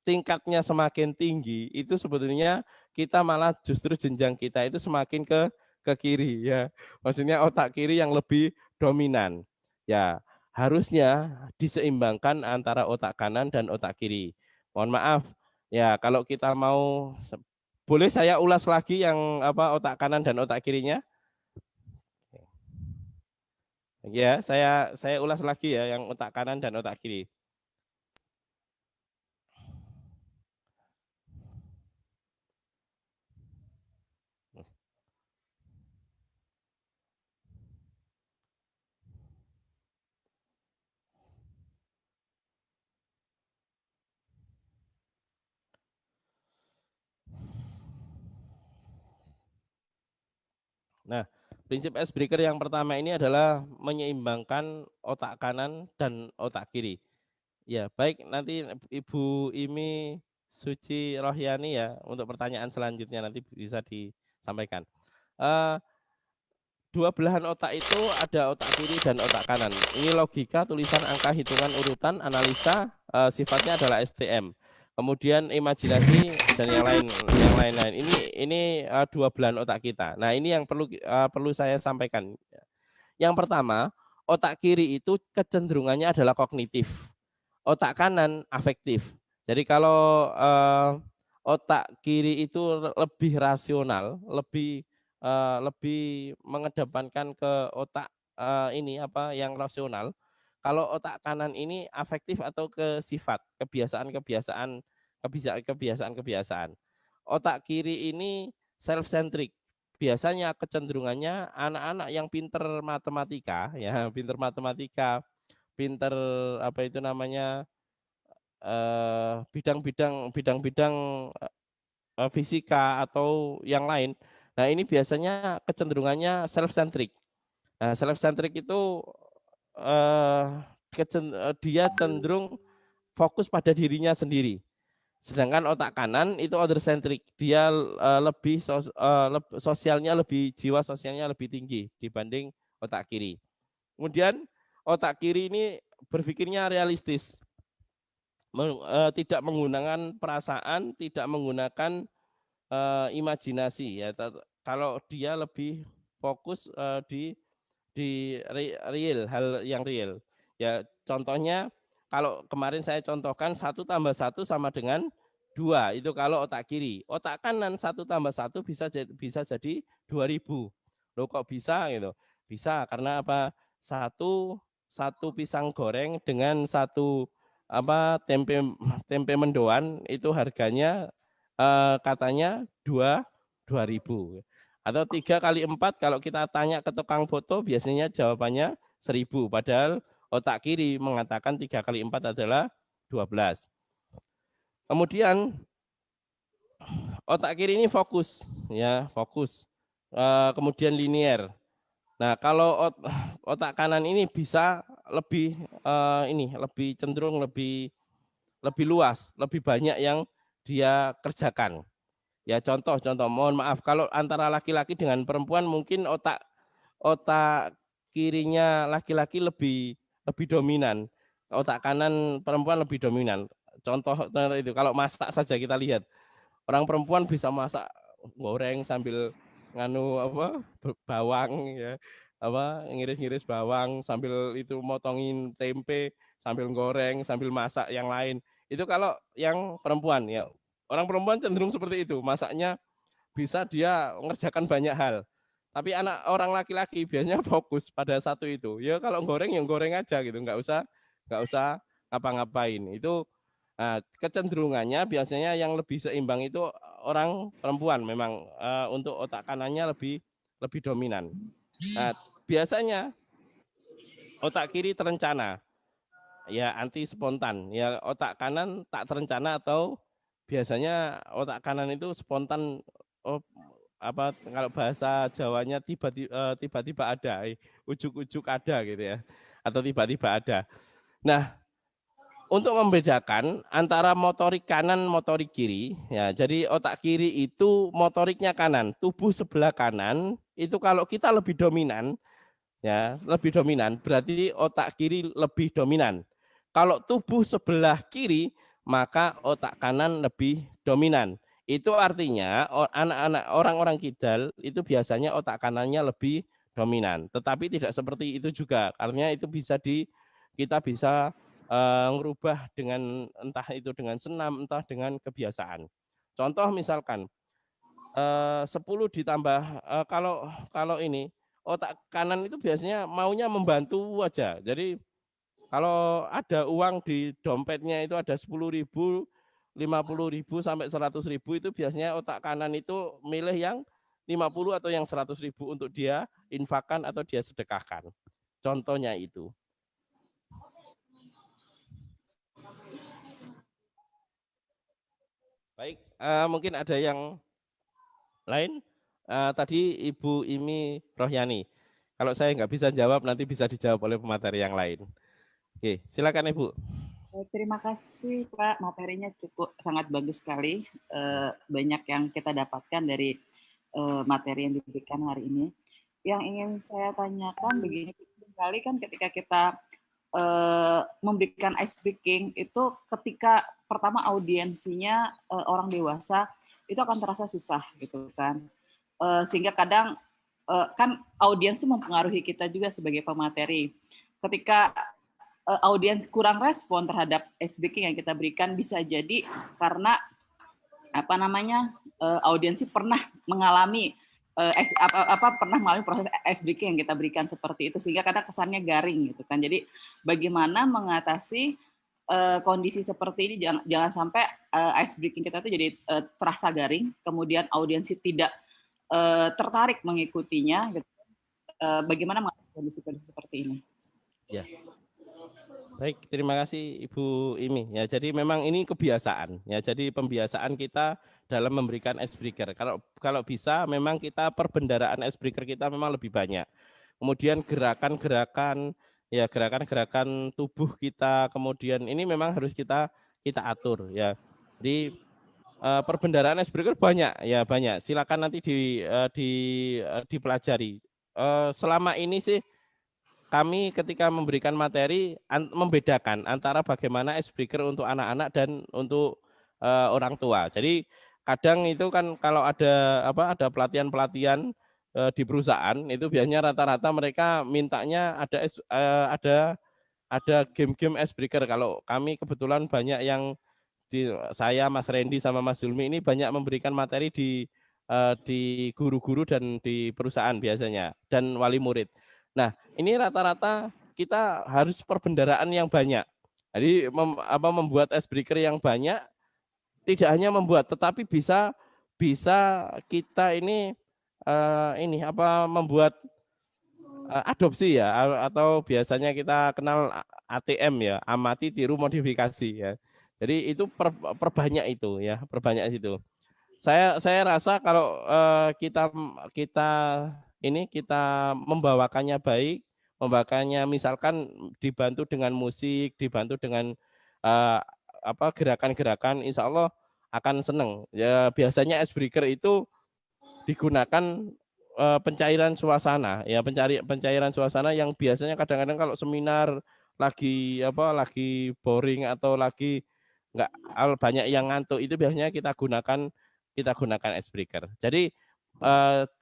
tingkatnya semakin tinggi itu sebetulnya kita malah justru jenjang kita itu semakin ke kiri ya. Maksudnya otak kiri yang lebih dominan. Ya, harusnya diseimbangkan antara otak kanan dan otak kiri. Mohon maaf ya kalau kita mau boleh saya ulas lagi yang otak kanan dan otak kirinya? Ya, saya ulas lagi ya yang otak kanan dan otak kiri. Nah, prinsip icebreaker yang pertama ini adalah menyeimbangkan otak kanan dan otak kiri. Ya, baik nanti Ibu Imi Suci Rohyani ya untuk pertanyaan selanjutnya nanti bisa disampaikan. Dua belahan otak itu ada otak kiri dan otak kanan. Ini logika, tulisan, angka, hitungan, urutan, analisa, sifatnya adalah STM. Kemudian imajinasi dan yang lain-lain. Ini dua belahan otak kita. Nah, ini yang perlu saya sampaikan. Yang pertama, otak kiri itu kecenderungannya adalah kognitif. Otak kanan afektif. Jadi kalau otak kiri itu lebih rasional, lebih mengedepankan ke otak ini yang rasional. Kalau otak kanan ini afektif atau ke sifat, kebiasaan. Otak kiri ini self centric. Biasanya kecenderungannya anak-anak yang pinter matematika, ya, pinter bidang-bidang fisika atau yang lain. Nah, ini biasanya kecenderungannya self-centric. Nah, self-centric itu dia cenderung fokus pada dirinya sendiri. Sedangkan otak kanan itu other-centric. Dia jiwa sosialnya lebih tinggi dibanding otak kiri. Kemudian otak kiri ini berpikirnya realistis. Tidak menggunakan perasaan, tidak menggunakan imajinasi ya. Kalau dia lebih fokus di hal yang real. Ya, contohnya kalau kemarin saya contohkan 1 + 1 sama dengan 2 itu kalau otak kiri. Otak kanan 1 + 1 bisa jadi 2000. Loh kok bisa gitu? Bisa karena apa? Satu pisang goreng dengan satu tempe mendoan itu harganya katanya 2.000. Atau 3 kali 4 kalau kita tanya ke tukang foto biasanya jawabannya 1.000. Padahal otak kiri mengatakan 3 kali 4 adalah 12. Kemudian otak kiri ini fokus, ya fokus. Kemudian linier. Nah kalau otak kanan ini bisa lebih lebih cenderung lebih luas, lebih banyak yang dia kerjakan. Ya contoh, mohon maaf kalau antara laki-laki dengan perempuan mungkin otak kirinya laki-laki lebih dominan, otak kanan perempuan lebih dominan. Contoh itu kalau masak saja kita lihat orang perempuan bisa masak goreng sambil bawang ya, ngiris-ngiris bawang sambil itu motongin tempe, sambil goreng, sambil masak yang lain. Itu kalau yang perempuan ya. Orang perempuan cenderung seperti itu, masaknya bisa dia mengerjakan banyak hal. Tapi orang laki-laki biasanya fokus pada satu itu. Ya kalau goreng yang goreng aja gitu, nggak usah ngapa-ngapain. Itu kecenderungannya biasanya yang lebih seimbang itu orang perempuan memang untuk otak kanannya lebih dominan. Nah, biasanya otak kiri terencana, ya anti spontan. Ya otak kanan tak terencana atau biasanya otak kanan itu spontan. Kalau bahasa Jawanya tiba-tiba ada, ujuk-ujuk ada gitu ya, atau tiba-tiba ada. Nah, untuk membedakan antara motorik kanan, motorik kiri, ya jadi otak kiri itu motoriknya kanan, tubuh sebelah kanan itu kalau kita lebih dominan, ya lebih dominan, berarti otak kiri lebih dominan. Kalau tubuh sebelah kiri, maka otak kanan lebih dominan. Itu artinya anak-anak orang-orang kidal itu biasanya otak kanannya lebih dominan. Tetapi tidak seperti itu juga, artinya itu kita bisa ngerubah dengan entah itu dengan senam, entah dengan kebiasaan. Contoh misalkan 10 ditambah kalau ini otak kanan itu biasanya maunya membantu aja. Jadi kalau ada uang di dompetnya itu ada 10.000, 50.000 sampai 100.000 itu biasanya otak kanan itu milih yang 50 atau yang 100.000 untuk dia infakkan atau dia sedekahkan. Contohnya itu. Baik, mungkin ada yang lain. Tadi Ibu Imi Rohyani. Kalau saya nggak bisa jawab, nanti bisa dijawab oleh pemateri yang lain. Oke, silakan Ibu. Terima kasih Pak, materinya sangat bagus sekali. Banyak yang kita dapatkan dari materi yang diberikan hari ini. Yang ingin saya tanyakan begini, sekali kan ketika kita memberikan ice breaking itu ketika pertama audiensinya orang dewasa itu akan terasa susah gitu kan. Sehingga kadang kan audiens itu mempengaruhi kita juga sebagai pemateri. Ketika audiens kurang respon terhadap ice breaking yang kita berikan, bisa jadi karena audiensi pernah mengalami pernah melalui proses ice breaking yang kita berikan seperti itu, sehingga kadang kesannya garing gitu kan. Jadi bagaimana mengatasi kondisi seperti ini, jangan sampai ice breaking kita itu jadi terasa garing, kemudian audiensi tidak tertarik mengikutinya gitu. Bagaimana mengatasi kondisi-kondisi seperti ini? Ya. Baik, terima kasih Ibu Imi. Ya, jadi memang ini kebiasaan. Ya, jadi pembiasaan kita dalam memberikan icebreaker. Kalau bisa, memang kita perbendaraan icebreaker kita memang lebih banyak. Kemudian gerakan-gerakan tubuh kita, kemudian ini memang harus kita atur. Ya, jadi perbendaraan icebreaker banyak. Silakan nanti dipelajari. Selama ini sih kami ketika memberikan materi membedakan antara bagaimana icebreaker untuk anak-anak dan untuk orang tua. Jadi kadang itu kan kalau ada pelatihan-pelatihan di perusahaan itu biasanya rata-rata mereka mintanya ada game-game icebreaker. Kalau kami kebetulan banyak yang saya, Mas Randy sama Mas Zulmi ini banyak memberikan materi di guru-guru dan di perusahaan biasanya dan wali murid. Nah, ini rata-rata kita harus perbendaraan yang banyak. Jadi membuat icebreaker yang banyak tidak hanya membuat, tetapi bisa kita ini membuat adopsi ya, atau biasanya kita kenal ATM ya, amati tiru modifikasi ya. Jadi itu perbanyak itu ya, perbanyak itu. Saya rasa kalau kita membawakannya baik, membawakannya misalkan dibantu dengan musik, dibantu dengan gerakan-gerakan, insya Allah akan senang. Ya, biasanya icebreaker itu digunakan pencairan suasana, ya pencairan suasana yang biasanya kadang-kadang kalau seminar lagi boring atau lagi banyak yang ngantuk, itu biasanya kita gunakan icebreaker. Jadi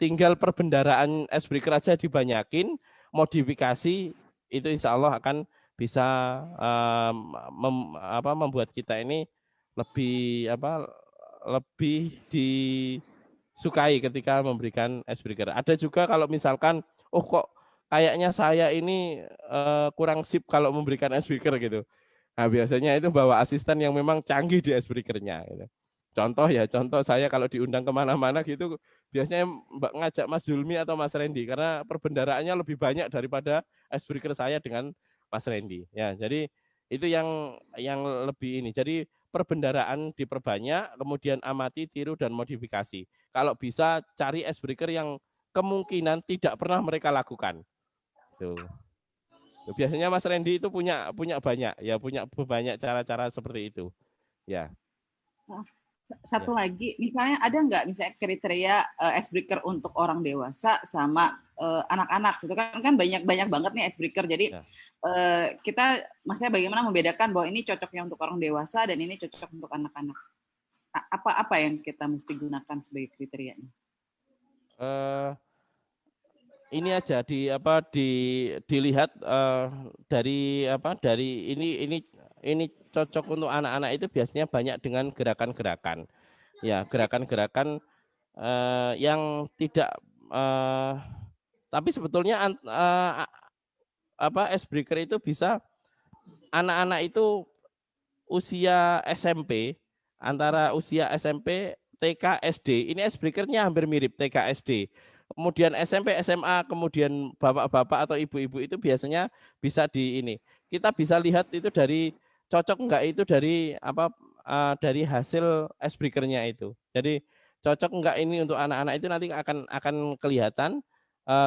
tinggal perbendaraan ice breaker aja dibanyakin, modifikasi itu insya Allah akan bisa membuat kita ini lebih disukai ketika memberikan ice breaker. Ada juga kalau misalkan, oh kok kayaknya saya ini kurang sip kalau memberikan ice breaker gitu. Nah biasanya itu bawa asisten yang memang canggih di ice breakernya. Gitu. Contoh saya kalau diundang kemana-mana gitu, biasanya ngajak Mas Zulmi atau Mas Randy karena perbendaraannya lebih banyak daripada icebreaker saya dengan Mas Randy. Ya, jadi itu yang lebih ini. Jadi perbendaraan diperbanyak, kemudian amati, tiru dan modifikasi. Kalau bisa cari icebreaker yang kemungkinan tidak pernah mereka lakukan. Tuh. Biasanya Mas Randy itu punya banyak, ya punya banyak cara-cara seperti itu. Ya. Satu lagi, misalnya ada nggak misalnya kriteria icebreaker untuk orang dewasa sama anak-anak gitu kan banyak banget nih icebreaker. Jadi kita maksudnya bagaimana membedakan bahwa ini cocoknya untuk orang dewasa dan ini cocok untuk anak-anak. Apa yang kita mesti gunakan sebagai kriterianya? Ini aja dilihat dari ini cocok untuk anak-anak itu biasanya banyak dengan gerakan-gerakan. Ya, gerakan-gerakan yang tidak tapi sebetulnya icebreaker itu bisa anak-anak itu usia SMP, antara usia SMP, TK, SD. Ini icebreaker-nya hampir mirip TK, SD. Kemudian SMP, SMA, kemudian bapak-bapak atau ibu-ibu itu biasanya bisa kita bisa lihat itu dari cocok enggak itu dari dari hasil icebreaker-nya itu. Jadi cocok enggak ini untuk anak-anak itu nanti akan kelihatan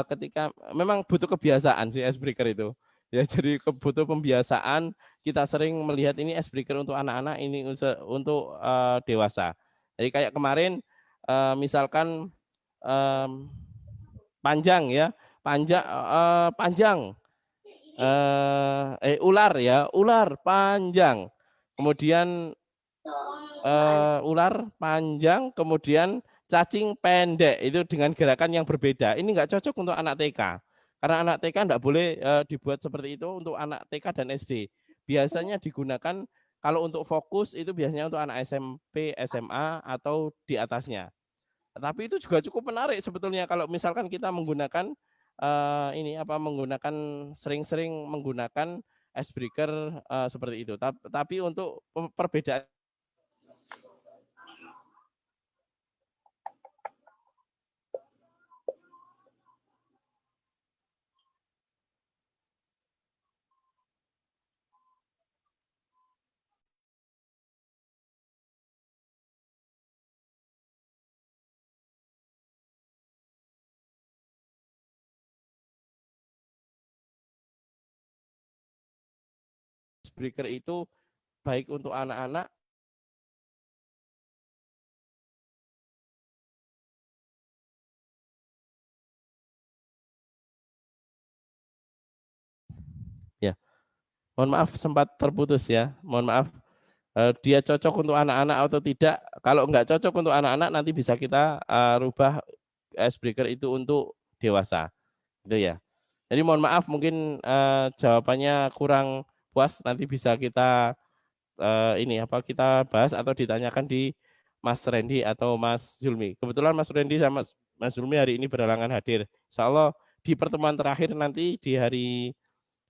ketika memang butuh kebiasaan si icebreaker itu. Ya, jadi butuh pembiasaan. Kita sering melihat ini icebreaker untuk anak-anak, ini untuk dewasa. Jadi kayak kemarin misalkan panjang ya, ular ya, ular panjang. Kemudian ular panjang, kemudian cacing pendek, itu dengan gerakan yang berbeda. Ini enggak cocok untuk anak TK. Karena anak TK enggak boleh dibuat seperti itu untuk anak TK dan SD. Biasanya digunakan kalau untuk fokus itu biasanya untuk anak SMP, SMA atau di atasnya. Tapi itu juga cukup menarik sebetulnya kalau misalkan kita menggunakan menggunakan sering-sering menggunakan icebreaker seperti itu. Tapi untuk perbedaan icebreaker itu baik untuk anak-anak ya. Mohon maaf sempat terputus ya. Mohon maaf. Dia cocok untuk anak-anak atau tidak? Kalau enggak cocok untuk anak-anak nanti bisa kita rubah icebreaker itu untuk dewasa. Gitu ya. Jadi mohon maaf mungkin jawabannya kurang puas, nanti bisa kita kita bahas atau ditanyakan di Mas Randy atau Mas Zulmi. Kebetulan Mas Randy sama Mas Zulmi hari ini berhalangan hadir. Insya Allah di pertemuan terakhir nanti di hari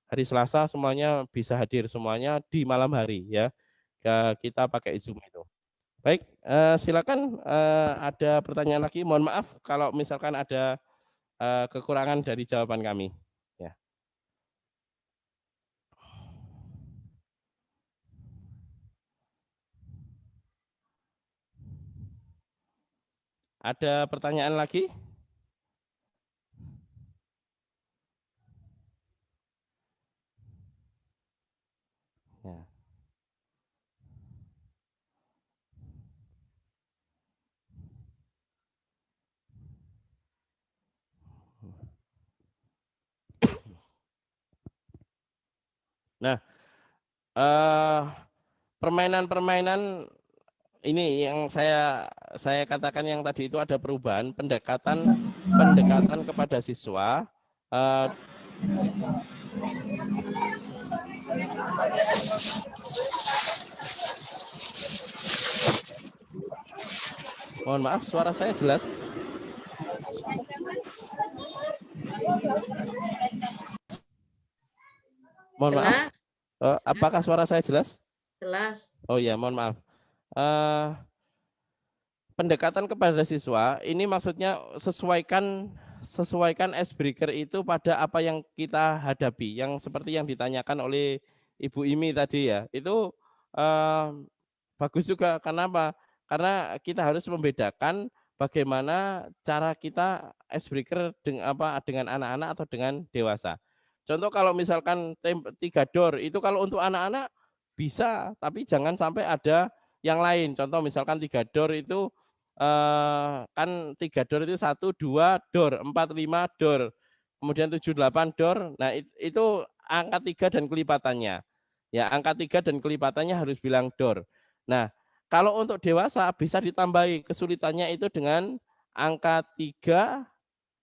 Selasa semuanya bisa hadir semuanya di malam hari ya. Kita pakai Zoom itu. Baik, silakan ada pertanyaan lagi. Mohon maaf kalau misalkan ada kekurangan dari jawaban kami. Ya. Ada pertanyaan lagi? Ya. Nah, permainan-permainan ini yang saya katakan yang tadi itu ada perubahan pendekatan kepada siswa. Mohon maaf, suara saya jelas? Mohon maaf. Jelas, Apakah suara saya jelas? jelas. Oh ya, mohon maaf. Pendekatan kepada siswa ini maksudnya sesuaikan icebreaker itu pada apa yang kita hadapi, yang seperti yang ditanyakan oleh Ibu Imi tadi ya. Itu bagus juga. Kenapa? Karena kita harus membedakan bagaimana cara kita icebreaker dengan anak-anak atau dengan dewasa. Contoh kalau misalkan 3 door itu kalau untuk anak-anak bisa, tapi jangan sampai ada yang lain. Contoh misalkan 3 door itu kan 3 door itu 1, 2 door, 4, 5 door, kemudian 7, 8 door. Nah itu angka 3 dan kelipatannya. Ya, angka 3 dan kelipatannya harus bilang door. Nah, kalau untuk dewasa bisa ditambahi kesulitannya itu dengan angka 3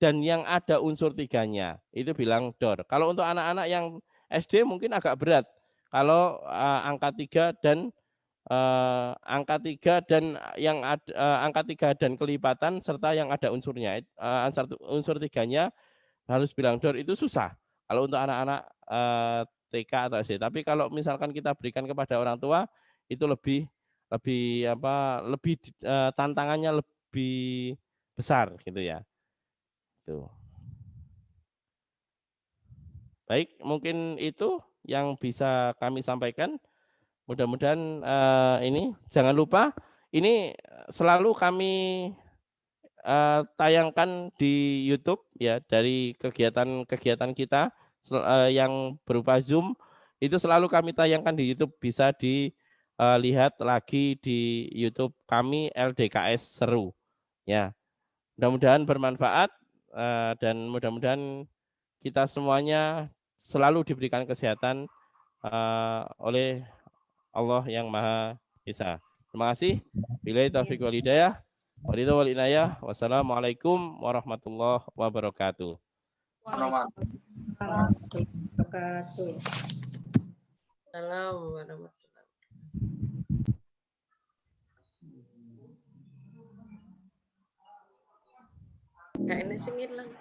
dan yang ada unsur 3-nya. Itu bilang door. Kalau untuk anak-anak yang SD mungkin agak berat. Kalau angka 3 dan angka 3 dan yang angka 3 dan kelipatan serta yang ada unsurnya. Unsur 3-nya harus bilang door itu susah. Kalau untuk anak-anak TK atau SD. Tapi kalau misalkan kita berikan kepada orang tua itu lebih tantangannya lebih besar gitu ya. Tuh. Baik, mungkin itu yang bisa kami sampaikan. Mudah-mudahan ini jangan lupa ini selalu kami tayangkan di YouTube ya, dari kegiatan kita yang berupa Zoom itu selalu kami tayangkan di YouTube, bisa dilihat lagi di YouTube kami LDKS Seru ya. Mudah-mudahan bermanfaat dan mudah-mudahan kita semuanya selalu diberikan kesehatan oleh Allah yang Maha Esa. Terima kasih. Billahi taufiq wal hidayah. Wabillahi wal inayah. Wassalamualaikum warahmatullahi wabarakatuh. Warahmatullahi wabarakatuh. Salam warahmatullahi. Kak ini sing ilang.